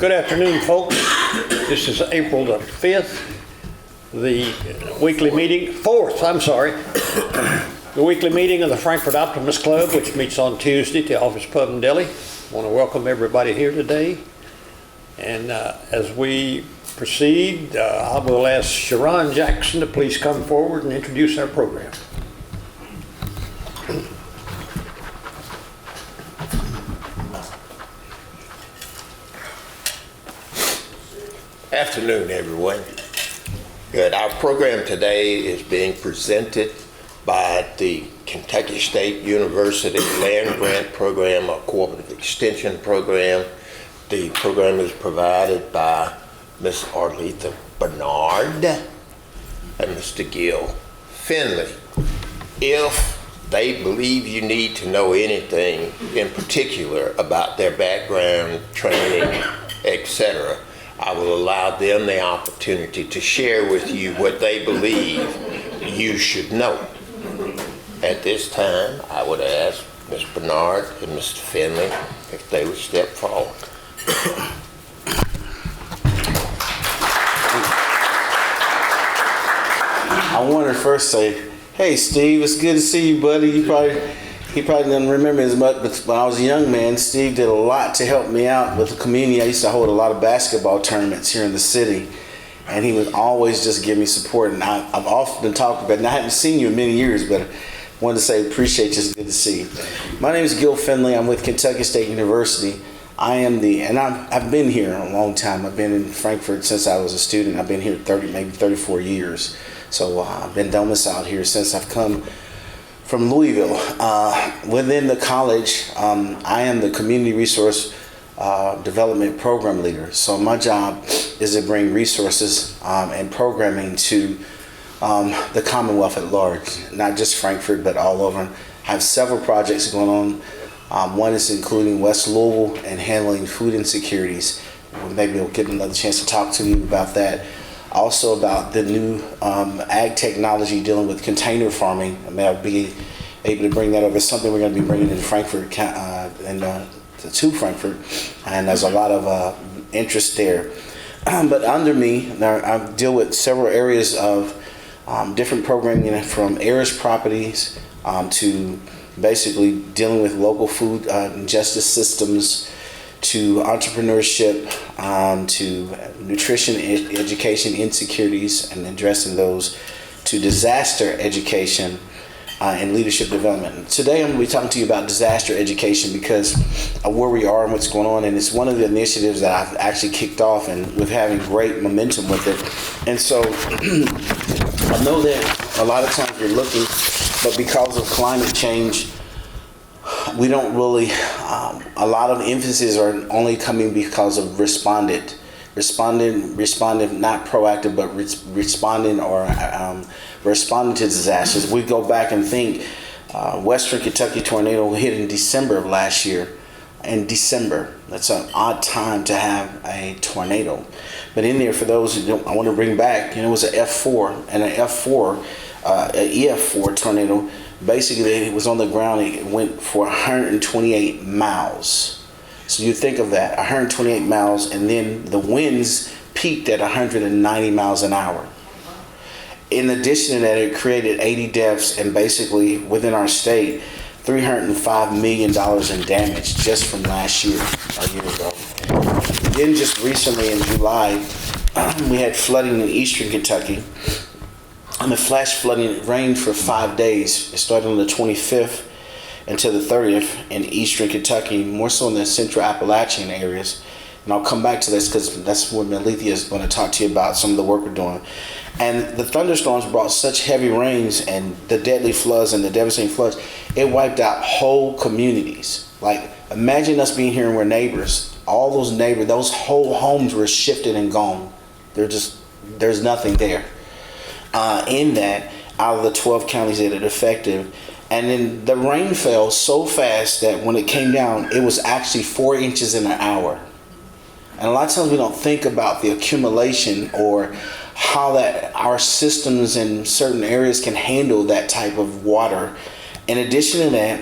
Good afternoon, folks. This is April the 5th, the weekly meeting, 4th, I'm sorry. The weekly meeting of the Frankfort Optimist Club, which meets on Tuesday at the Office Pub and Deli. I want to welcome everybody here today. And as we proceed, I will ask Sharon Jackson to please come forward and introduce our program. Afternoon, everyone. Good. Our program today is being presented by the Kentucky State University Land Grant Program, a cooperative extension program. The program is provided by Ms. Arletha Bernard and Mr. Gil Finley. If they believe you need to know anything in particular about their background, training, etc., I will allow them the opportunity to share with you what they believe you should know. At this time, I would ask Ms. Bernard and Mr. Finley if they would step forward. I want to first say, hey Steve, it's good to see you, buddy. He probably doesn't remember as much, but when I was a young man, Steve did a lot to help me out with the community. I used to hold a lot of basketball tournaments here in the city, and he would always just give me support. And I've often talked about it, and I haven't seen you in many years, but I wanted to say appreciate you. It's good to see you. My name is Gil Finley. I'm with Kentucky State University. I've been here a long time. I've been in Frankfort since I was a student. I've been here maybe 34 years. So I've been domiciled here since I've come from Louisville. Within the college, I am the Community Resource Development Program Leader. So my job is to bring resources and programming to the Commonwealth at large, not just Frankfort, but all over. I have several projects going on. One is including West Louisville and handling food insecurities. Maybe we'll get another chance to talk to you about that. Also about the new ag technology dealing with container farming. I'll be able to bring that over. It's something we're going to be bringing in Frankfort to Frankfort, and there's a lot of interest there. But under me, I deal with several areas of different programming, from heirs properties to basically dealing with local food justice systems, to entrepreneurship, to nutrition education insecurities and addressing those, to disaster education and leadership development. Today I'm going to be talking to you about disaster education because of where we are and what's going on, and it's one of the initiatives that I've actually kicked off, and we're having great momentum with it. And so I know that a lot of times we're looking, but because of climate change, we don't really, a lot of emphasis are only coming because of responding, not proactive, but responding or responding to disasters. We go back and think, Western Kentucky tornado hit in December of last year. In December, that's an odd time to have a tornado. But in there, for those who don't, I want to bring back, it was an F4 and an EF4 tornado. Basically, it was on the ground. It went for 128 miles. So you think of that, 128 miles, and then the winds peaked at 190 miles an hour. In addition to that, it created 80 deaths, and basically within our state, $305 million in damage just from last year, a year ago. Then just recently in July, we had flooding in eastern Kentucky. And the flash flooding rained for 5 days. It started on the 25th until the 30th in eastern Kentucky, more so in the central Appalachian areas. And I'll come back to this because that's what Alethea is going to talk to you about, some of the work we're doing. And the thunderstorms brought such heavy rains and the deadly floods and the devastating floods, it wiped out whole communities. Like, imagine us being here and we're neighbors. All those neighbors, those whole homes were shifted and gone. There's nothing there. In that, out of the 12 counties that it affected. And then the rain fell so fast that when it came down, it was actually 4 inches in an hour. And a lot of times we don't think about the accumulation or how that our systems in certain areas can handle that type of water. In addition to that,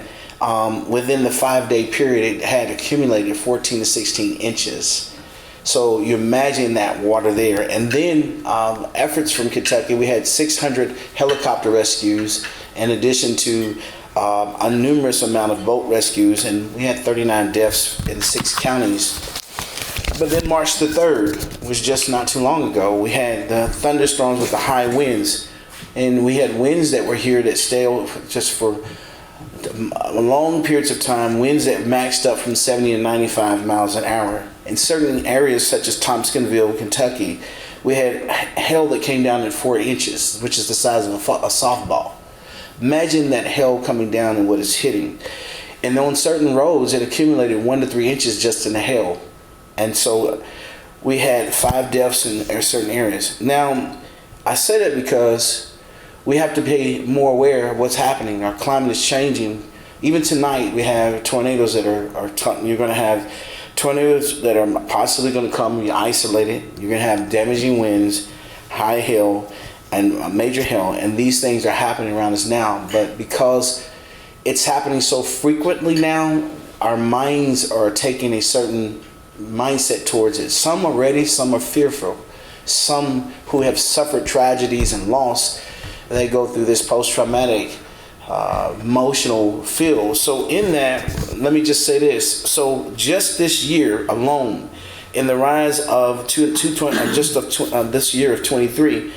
within the 5-day period, it had accumulated 14 to 16 inches. So you imagine that water there. And then efforts from Kentucky, we had 600 helicopter rescues in addition to a numerous amount of boat rescues, and we had 39 deaths in 6 counties. But then March the 3rd was just not too long ago. We had the thunderstorms with the high winds, and we had winds that were here that stayed just for long periods of time, winds that maxed up from 70 to 95 miles an hour. In certain areas such as Tompkinsville, Kentucky, we had hail that came down at 4 inches, which is the size of a softball. Imagine that hail coming down and what it's hitting. And on certain roads, it accumulated 1 to 3 inches just in the hail. And so we had 5 deaths in certain areas. Now, I say that because we have to be more aware of what's happening. Our climate is changing. Even tonight, we have tornadoes that you're going to have tornadoes that are possibly going to come. You're isolated. You're going to have damaging winds, high hail, and major hail. And these things are happening around us now. But because it's happening so frequently now, our minds are taking a certain mindset towards it. Some are ready, some are fearful. Some who have suffered tragedies and loss, they go through this post-traumatic emotional feel. So in that, let me just say this. So just this year alone, in the rise of this year of 23,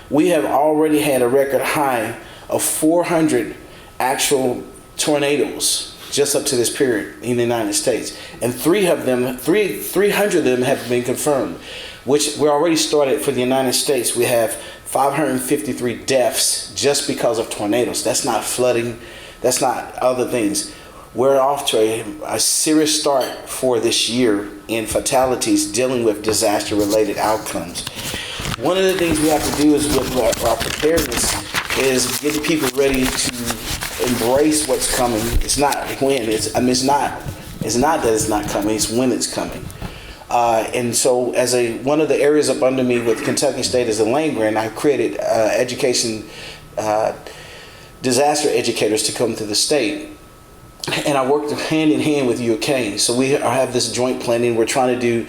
we have already had a record high of 400 actual tornadoes just up to this period in the United States. And 300 of them have been confirmed, which we already started for the United States. We have 553 deaths just because of tornadoes. That's not flooding. That's not other things. We're off to a serious start for this year in fatalities dealing with disaster-related outcomes. One of the things we have to do is with our preparedness is get people ready to embrace what's coming. It's not when. It's not that it's not coming. It's when it's coming. And so as one of the areas up under me with Kentucky State as a land grant, I created disaster educators to come to the state. And I worked hand in hand with UK. So we have this joint planning. We're trying to do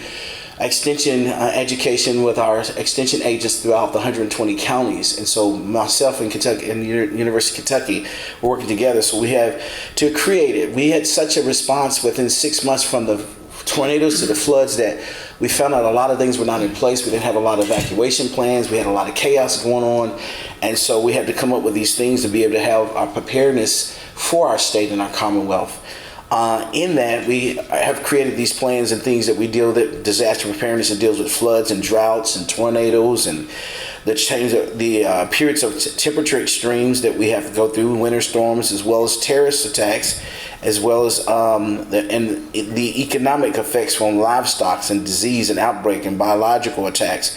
extension education with our extension agents throughout the 120 counties. And so myself and Kentucky and University of Kentucky, we're working together. So we have to create it. We had such a response within 6 months from the tornadoes to the floods that we found out a lot of things were not in place. We didn't have a lot of evacuation plans. We had a lot of chaos going on. And so we had to come up with these things to be able to have our preparedness for our state and our Commonwealth. In that, we have created these plans and things that we deal with disaster preparedness and deals with floods and droughts and tornadoes and the change of the periods of temperature extremes that we have to go through, winter storms, as well as terrorist attacks, as well as the economic effects from livestock and disease and outbreak and biological attacks.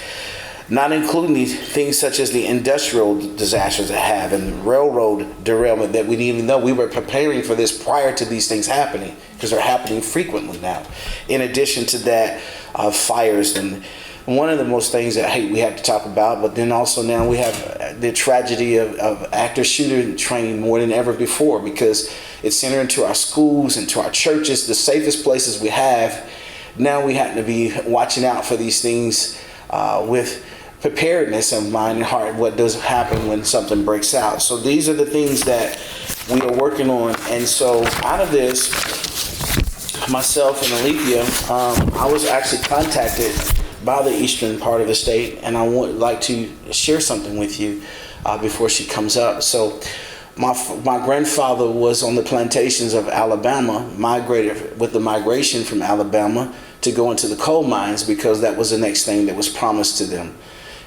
Not including things such as the industrial disasters that have and railroad derailment that we didn't even know. We were preparing for this prior to these things happening because they're happening frequently now. In addition to that, fires and one of the most things that we have to talk about, but then also now we have the tragedy of active shooter training more than ever before because it's entered into our schools, into our churches, the safest places we have. Now we have to be watching out for these things with preparedness of mind and heart, what does happen when something breaks out. So these are the things that we are working on. And so out of this, myself and Alethea, I was actually contacted by the eastern part of the state, and I would like to share something with you before she comes up. So my grandfather was on the plantations of Alabama, migrated with the migration from Alabama to go into the coal mines because that was the next thing that was promised to them.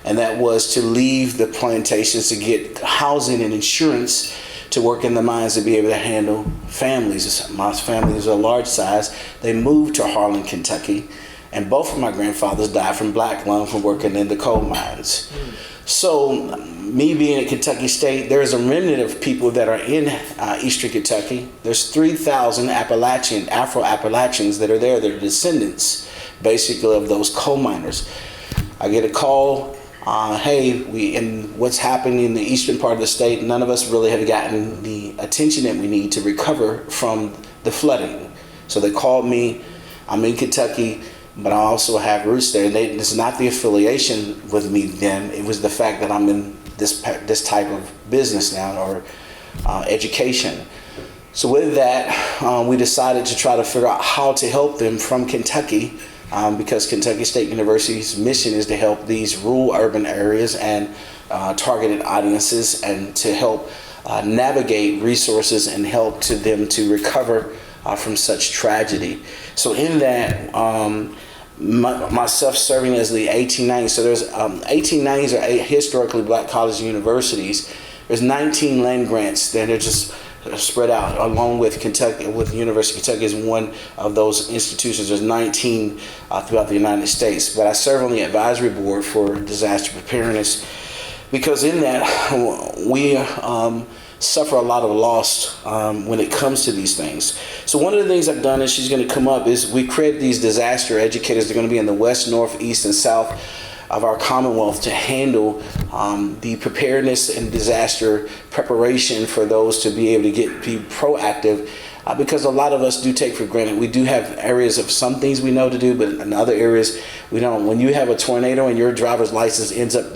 And that was to leave the plantations to get housing and insurance to work in the mines to be able to handle families. My family is a large size. They moved to Harlan, Kentucky, and both of my grandfathers died from black lung from working in the coal mines. So me being at Kentucky State, there is a remnant of people that are in Eastern Kentucky. There's 3,000 Afro-Appalachians that are there. They're descendants, basically, of those coal miners. I get a call, what's happening in the eastern part of the state, none of us really have gotten the attention that we need to recover from the flooding. So they called me. I'm in Kentucky. but I also have roots there. And it's not the affiliation with me then. It was the fact that I'm in this type of business now, or education. So with that, we decided to try to figure out how to help them from Kentucky, because Kentucky State University's mission is to help these rural urban areas and targeted audiences, and to help navigate resources and help to them to recover from such tragedy. So in that, myself serving as the 1890s, so there's 1890s are historically black colleges and universities. There's 19 land grants that are just spread out, along with Kentucky, with the University of Kentucky is one of those institutions. There's 19 throughout the United States. But I serve on the advisory board for disaster preparedness, because in that we suffer a lot of loss when it comes to these things. So one of the things I've done, and she's going to come up, is we create these disaster educators. They're going to be in the west, north, east, and south of our Commonwealth to handle the preparedness and disaster preparation for those to be able to be proactive, because a lot of us do take for granted. We do have areas of some things we know to do, but in other areas we don't. When you have a tornado and your driver's license ends up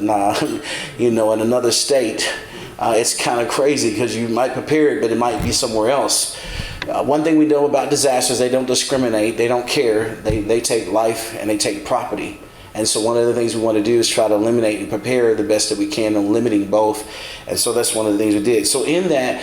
in another state, it's kind of crazy, because you might prepare it, but it might be somewhere else. One thing we know about disasters, they don't discriminate, they don't care, they take life and they take property. And so one of the things we want to do is try to eliminate and prepare the best that we can on limiting both. And so that's one of the things we did. So in that,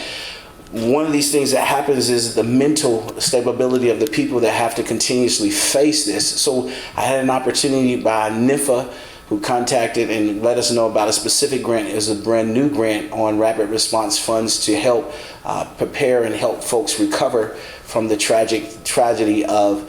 one of these things that happens is the mental stability of the people that have to continuously face this. So I had an opportunity by NIFA, who contacted and let us know about a specific grant. It was a brand new grant on rapid response funds to help prepare and help folks recover from the tragedy of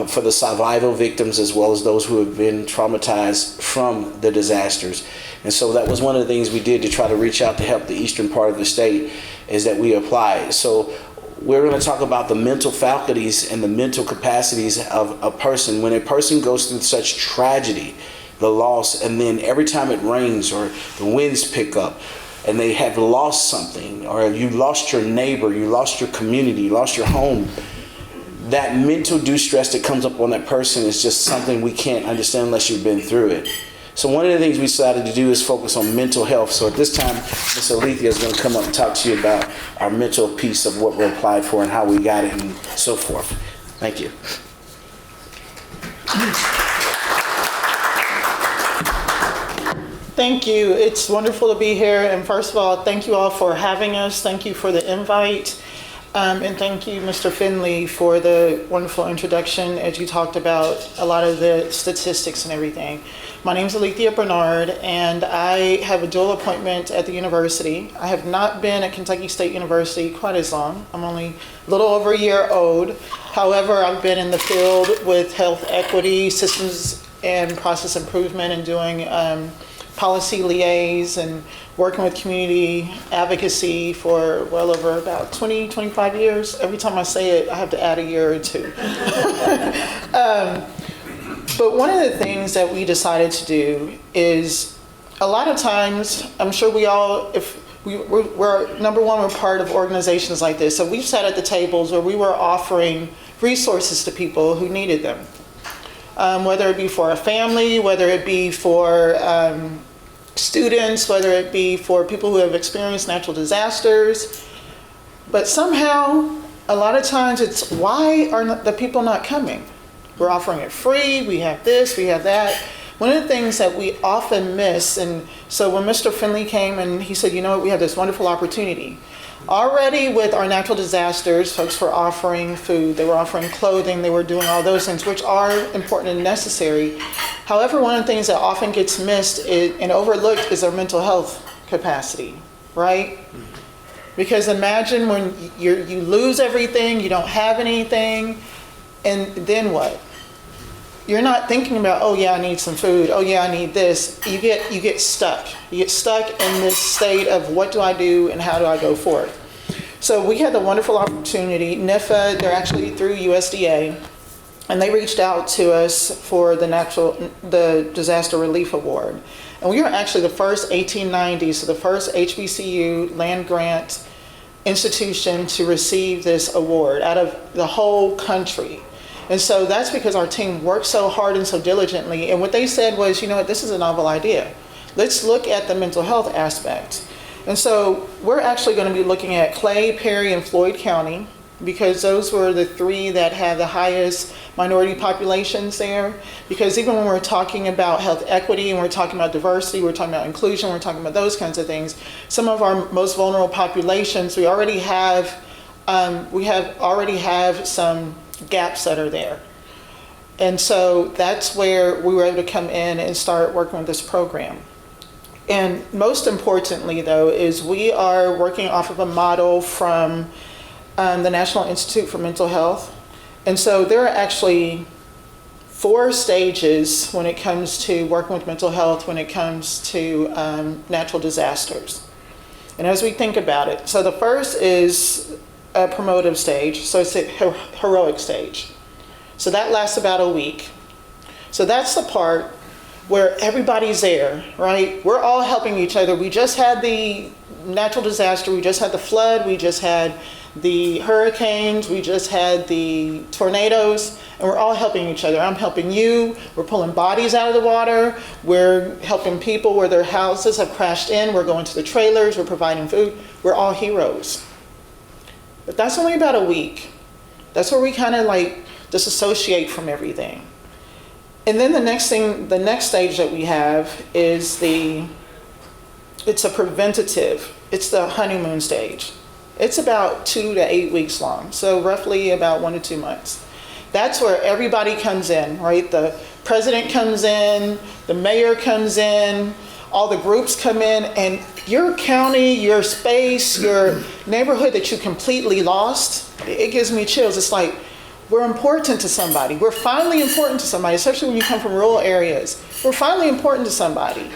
for the survival victims, as well as those who have been traumatized from the disasters. And so that was one of the things we did to try to reach out to help the eastern part of the state, is that we applied. So we're going to talk about the mental faculties and the mental capacities of a person. When a person goes through such tragedy, the loss, and then every time it rains or the winds pick up and they have lost something, or you lost your neighbor, you lost your community, you lost your home, that mental distress that comes up on that person is just something we can't understand unless you've been through it. So one of the things we decided to do is focus on mental health. So at this time, Ms. Alethea is going to come up and talk to you about our mental piece of what we're applied for and how we got it and so forth. Thank you. Thank you. It's wonderful to be here. And first of all, thank you all for having us. Thank you for the invite. And thank you, Mr. Finley, for the wonderful introduction as you talked about a lot of the statistics and everything. My name is Alethea Bernard, and I have a dual appointment at the university. I have not been at Kentucky State University quite as long. I'm only a little over a year old. However, I've been in the field with health equity, systems and process improvement, and doing policy liaise and working with community advocacy for well over about 20, 25 years. Every time I say it, I have to add a year or two. But one of the things that we decided to do is, a lot of times, I'm sure we all, we're number one, we're part of organizations like this. So we've sat at the tables where we were offering resources to people who needed them. Whether it be for a family, whether it be for students, whether it be for people who have experienced natural disasters. But somehow, a lot of times it's, why are the people not coming? We're offering it free, we have this, we have that. One of the things that we often miss, and so when Mr. Finley came and he said, you know what, we have this wonderful opportunity. Already with our natural disasters, folks were offering food, they were offering clothing, they were doing all those things, which are important and necessary. However, one of the things that often gets missed and overlooked is our mental health capacity, right? Because imagine when you lose everything, you don't have anything, and then what? You're not thinking about, oh yeah, I need some food, oh yeah, I need this. You get stuck. You get stuck in this state of, what do I do and how do I go forward? So we had the wonderful opportunity. NIFA, they're actually through USDA, and they reached out to us for the Disaster Relief Award. And we were actually the first 1890, so the first HBCU land grant institution to receive this award out of the whole country. And so that's because our team worked so hard and so diligently. And what they said was, you know what, this is a novel idea. Let's look at the mental health aspect. And so we're actually going to be looking at Clay, Perry, and Floyd County, because those were the three that had the highest minority populations there. Because even when we're talking about health equity and we're talking about diversity, we're talking about inclusion, we're talking about those kinds of things, some of our most vulnerable populations, we already have some gaps that are there. And so that's where we were able to come in and start working with this program. And most importantly, though, is we are working off of a model from the National Institute for Mental Health. And so there are actually 4 stages when it comes to working with mental health, when it comes to natural disasters. And as we think about it, so the first is a promotive stage, so it's a heroic stage. So that lasts about a week. So that's the part where everybody's there, right? We're all helping each other. We just had the natural disaster, we just had the flood, we just had the hurricanes, we just had the tornadoes, and we're all helping each other. I'm helping you, we're pulling bodies out of the water, we're helping people where their houses have crashed in, we're going to the trailers, we're providing food, we're all heroes. But that's only about a week. That's where we kind of like disassociate from everything. And then the next stage that we have is it's a preventative, it's the honeymoon stage. It's about 2 to 8 weeks long, so roughly about 1 to 2 months. That's where everybody comes in, right? The president comes in, the mayor comes in, all the groups come in, and your county, your space, your neighborhood that you completely lost, it gives me chills. It's like, we're important to somebody. We're finally important to somebody, especially when you come from rural areas. We're finally important to somebody.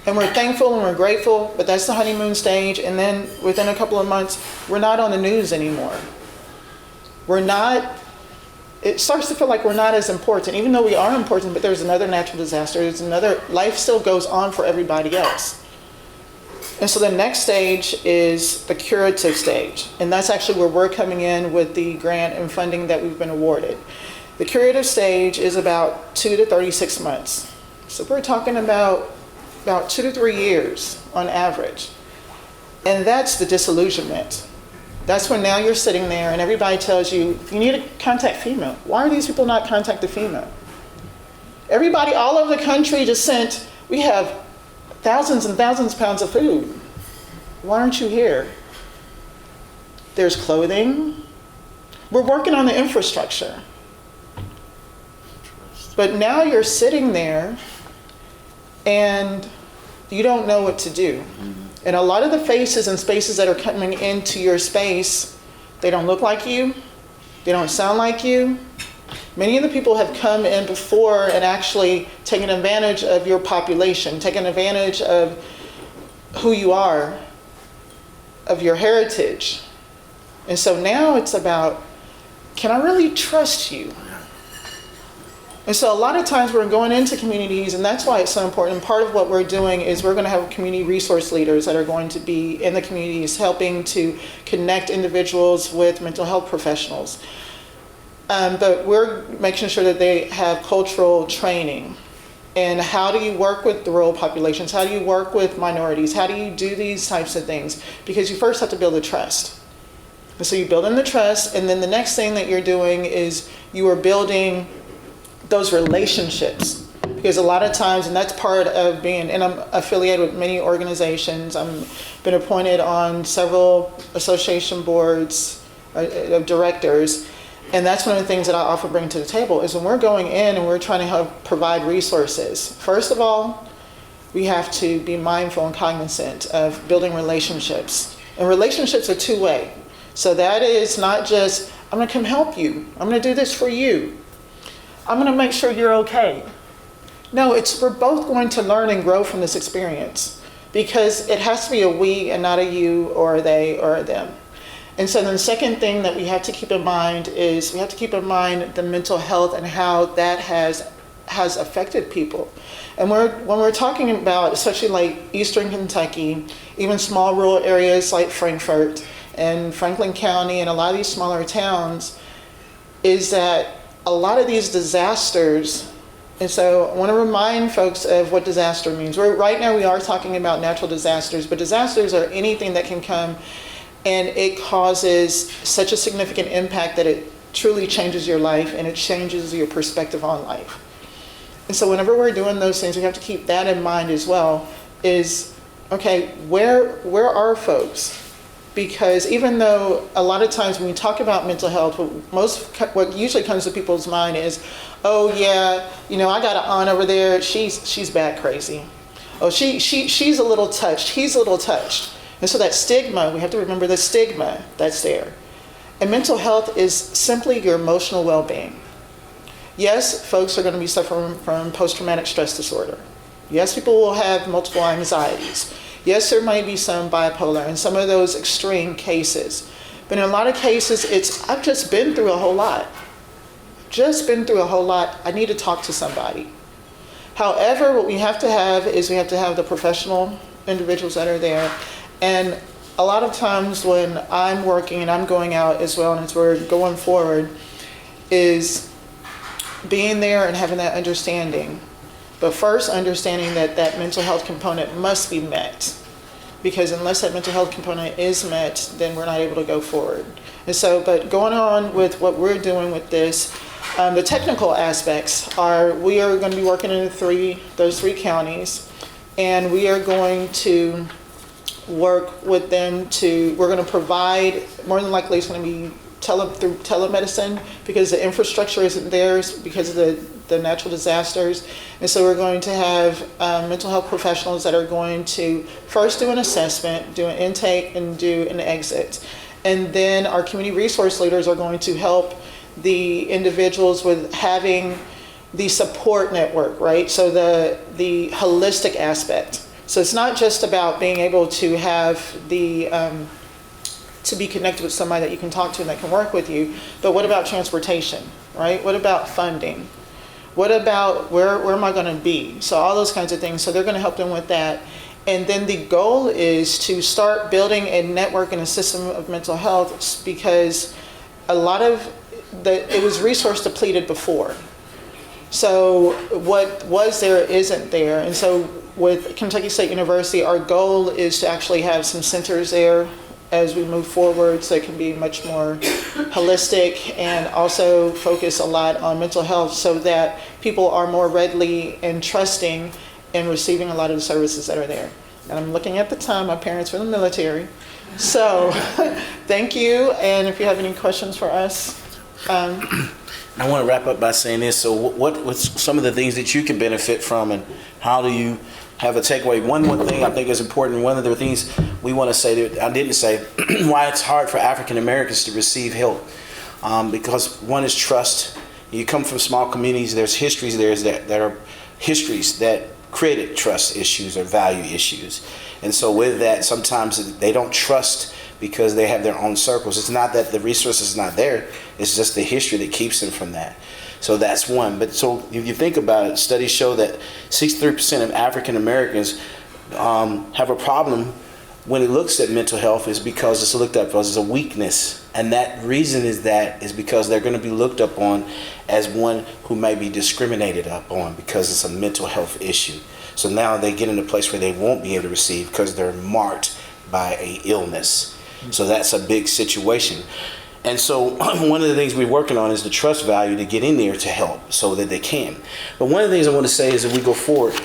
And we're thankful and we're grateful, but that's the honeymoon stage. And then within a couple of months, we're not on the news anymore. It starts to feel like we're not as important, even though we are important, but there's another natural disaster, life still goes on for everybody else. And so the next stage is the curative stage. And that's actually where we're coming in with the grant and funding that we've been awarded. The curative stage is about 2 to 36 months. So we're talking about 2 to 3 years on average. And that's the disillusionment. That's when now you're sitting there and everybody tells you, you need to contact FEMA. Why are these people not contacting FEMA? Everybody all over the country just sent, we have thousands and thousands of pounds of food. Why aren't you here? There's clothing. We're working on the infrastructure. But now you're sitting there and you don't know what to do. And a lot of the faces and spaces that are coming into your space, they don't look like you, they don't sound like you. Many of the people have come in before and actually taken advantage of your population, taken advantage of who you are, of your heritage. And so now it's about, can I really trust you? And so a lot of times we're going into communities, and that's why it's so important. And part of what we're doing is we're going to have community resource leaders that are going to be in the communities helping to connect individuals with mental health professionals. But we're making sure that they have cultural training. And how do you work with the rural populations? How do you work with minorities? How do you do these types of things? Because you first have to build the trust. And so you build in the trust, and then the next thing that you're doing is you are building those relationships. Because a lot of times, and that's part of being, and I'm affiliated with many organizations, I've been appointed on several association boards of directors, and that's one of the things that I often bring to the table is when we're going in and we're trying to help provide resources. First of all, we have to be mindful and cognizant of building relationships. And relationships are two-way. So that is not just, I'm gonna come help you, I'm gonna do this for you, I'm gonna make sure you're okay. No, we're both going to learn and grow from this experience because it has to be a we and not a you or a they or a them. And so then the second thing that we have to keep in mind is we have to keep in mind the mental health and how that has affected people. And when we're talking about, especially like Eastern Kentucky, even small rural areas like Frankfort and Franklin County and a lot of these smaller towns, is that a lot of these disasters, and so I want to remind folks of what disaster means. Right now we are talking about natural disasters, but disasters are anything that can come and it causes such a significant impact that it truly changes your life and it changes your perspective on life. And so whenever we're doing those things, we have to keep that in mind as well, is, okay, where are folks? Because even though a lot of times when we talk about mental health, what usually comes to people's mind is, oh yeah, you know, I got an aunt over there, she's bad crazy. Oh, she's a little touched, he's a little touched. And so that stigma, we have to remember the stigma that's there. And mental health is simply your emotional well-being. Yes, folks are going to be suffering from post-traumatic stress disorder. Yes, people will have multiple anxieties. Yes, there might be some bipolar and some of those extreme cases. But in a lot of cases, I've just been through a whole lot. I need to talk to somebody. However, what we have to have is we have to have the professional individuals that are there. And a lot of times when I'm working and I'm going out as well, and as we're going forward, is being there and having that understanding. But first, understanding that that mental health component must be met. Because unless that mental health component is met, then we're not able to go forward. And so, but going on with what we're doing with this, the technical aspects are, we are going to be working in those three counties, and we are going to work with them we're going to provide, more than likely it's going to be through telemedicine, because the infrastructure isn't there because of the natural disasters. And so we're going to have mental health professionals that are going to first do an assessment, do an intake, and do an exit. And then our community resource leaders are going to help the individuals with having the support network, right? So the holistic aspect. So it's not just about being able to have to be connected with somebody that you can talk to and that can work with you, but what about transportation, right? What about funding? What about where am I going to be? So all those kinds of things. So they're going to help them with that. And then the goal is to start building a network and a system of mental health, because a lot of it was resource depleted before. So what was there isn't there. And so with Kentucky State University, our goal is to actually have some centers there as we move forward, so it can be much more holistic, and also focus a lot on mental health so that people are more readily and trusting in receiving a lot of the services that are there. And I'm looking at the time, my parents were in the military. So thank you, and if you have any questions for us. I want to wrap up by saying this. So what's some of the things that you can benefit from, and how do you have a takeaway? One thing I think is important, one of the things we want to say that I didn't say, why it's hard for African Americans to receive help. Because one is trust. You come from small communities, there's histories that are histories that created trust issues or value issues. And so with that, sometimes they don't trust because they have their own circles. It's not that the resource is not there, it's just the history that keeps them from that. So that's one. But so if you think about it, studies show that 63% of African Americans have a problem when it looks at mental health, is because it's looked at as a weakness. And that reason is because they're going to be looked up on as one who may be discriminated upon because it's a mental health issue. So now they get in a place where they won't be able to receive because they're marked by a illness. So that's a big situation. And so one of the things we're working on is the trust value to get in there to help so that they can. But one of the things I want to say is, as we go forward,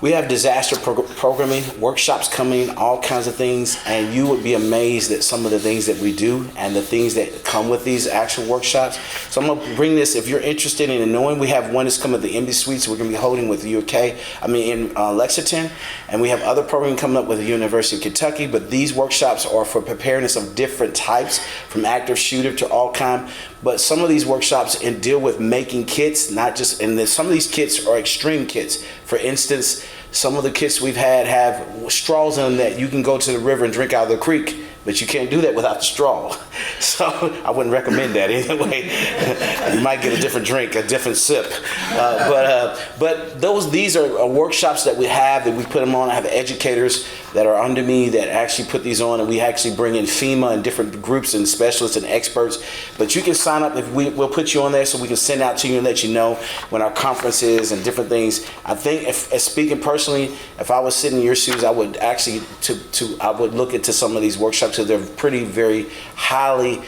we have disaster programming, workshops coming, all kinds of things, and you would be amazed at some of the things that we do and the things that come with these actual workshops. So I'm going to bring this, if you're interested in knowing, we have one that's coming at the Embassy Suites we're going to be holding with in Lexington, and we have other programming coming up with the University of Kentucky, but these workshops are for preparedness of different types, from active shooter to all kind. But some of these workshops deal with making kits, not just, and some of these kits are extreme kits. For instance, some of the kits we've had have straws in them that you can go to the river and drink out of the creek, but you can't do that without the straw. So I wouldn't recommend that anyway. You might get a different drink, a different sip. But these are workshops that we have, that we put them on. I have educators that are under me that actually put these on, and we actually bring in FEMA and different groups and specialists and experts. But you can sign up. If we'll put you on there so we can send out to you and let you know when our conference is and different things. I think, as speaking personally, if I was sitting in your shoes, I would actually I would look into some of these workshops, because they're very highly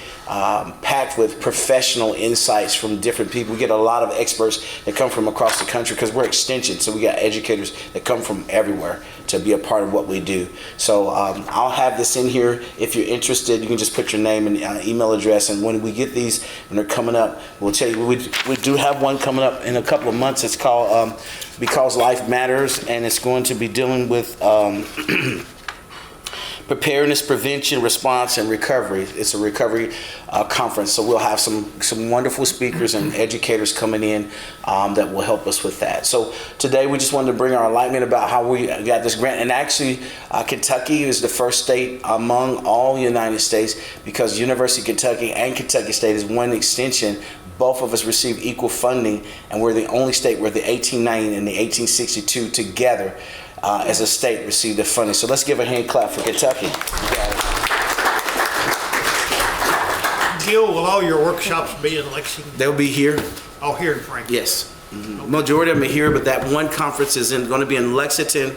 packed with professional insights from different people. We get a lot of experts that come from across the country, because we're extension, so we got educators that come from everywhere to be a part of what we do. So I'll have this in here. If you're interested, you can just put your name and email address, and when we get these, when they're coming up, we'll tell you. We do have one coming up in a couple of months. It's called Because Life Matters, and it's going to be dealing with preparedness, prevention, response, and recovery. It's a recovery conference, so we'll have some wonderful speakers and educators coming in that will help us with that. So today we just wanted to bring our enlightenment about how we got this grant. And actually, Kentucky is the first state among all the United States, because University of Kentucky and Kentucky State is one extension. Both of us receive equal funding, and we're the only state where the 1890 and the 1862 together as a state received the funding. So let's give a hand clap for Kentucky. Gil, will all your workshops be in Lexington? They'll be here. Oh, here in Frankfort? Yes. Majority of them are here, but that one conference is going to be in Lexington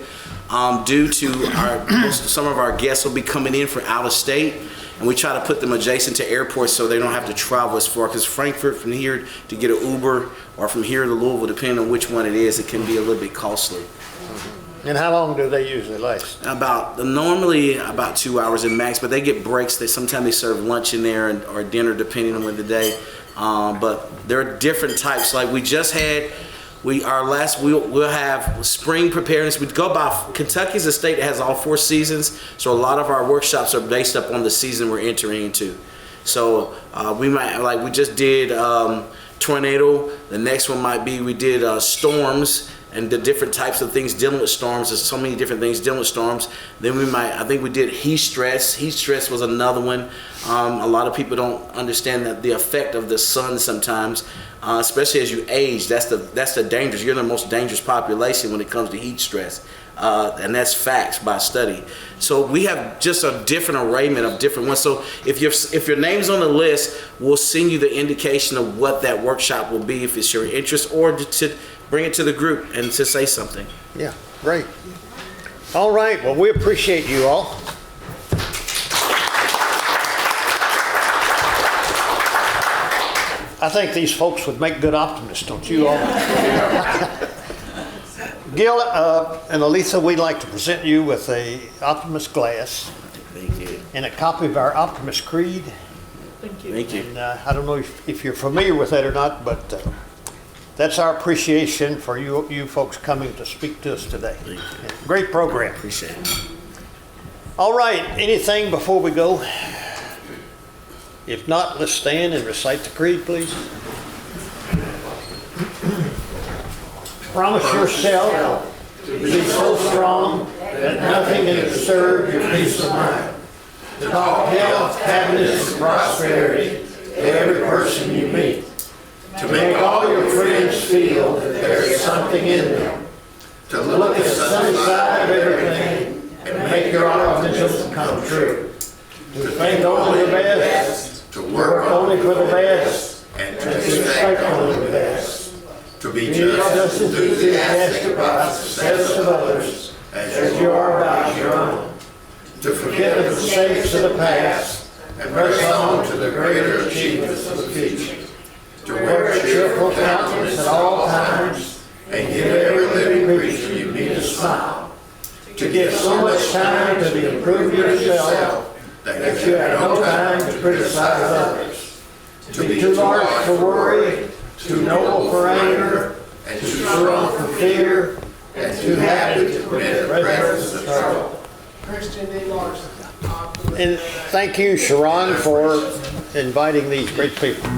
due to some of our guests will be coming in from out of state. And we try to put them adjacent to airports so they don't have to travel as far, because Frankfort, from here to get an Uber, or from here to Louisville, depending on which one it is, it can be a little bit costly. And how long do they usually last? Normally about 2 hours at max, but they get breaks. Sometimes they serve lunch in there or dinner, depending on when the day. But there are different types. Like we just had, we'll have spring preparedness. We go by, Kentucky's a state that has all 4 seasons, so a lot of our workshops are based up on the season we're entering into. So we might, like we just did tornado. The next one might be, we did storms, and the different types of things dealing with storms. There's so many different things dealing with storms. Then I think we did heat stress. Heat stress was another one. A lot of people don't understand the effect of the sun sometimes, especially as you age. That's the dangerous. You're the most dangerous population when it comes to heat stress. And that's facts by study. So we have just a different arrayment of different ones. So if your name's on the list, we'll send you the indication of what that workshop will be if it's your interest, or to bring it to the group and to say something. Yeah, great. All right, well, we appreciate you all. I think these folks would make good optimists, don't you all? Gil and Aletha, we'd like to present you with a Optimist glass. Thank you. And a copy of our Optimist Creed. Thank you. Thank you. And I don't know if you're familiar with that or not, but that's our appreciation for you folks coming to speak to us today. Thank you. Great program. Appreciate it. All right, anything before we go? If not, let's stand and recite the creed, please. Promise yourself to be so strong that nothing can disturb your peace of mind. To talk health, happiness, and prosperity to every person you meet. To make all your friends feel that there is something in them. To look at the sunny side of everything and make your optimism come true. To think only the best, to work only for the best, and to expect only the best. To be just as enthusiastic about the success of others as you are about your own. To forget the mistakes of the past and press on to the greater achievements of the future. To wear a cheerful countenance at all times and give every living creature you meet a smile. To give so much time to improve yourself that you have no time to criticize others. To be too large for worry, too noble for anger, and too strong for fear, and too happy to permit the presence of trouble. And thank you, Sharon, for inviting these great people.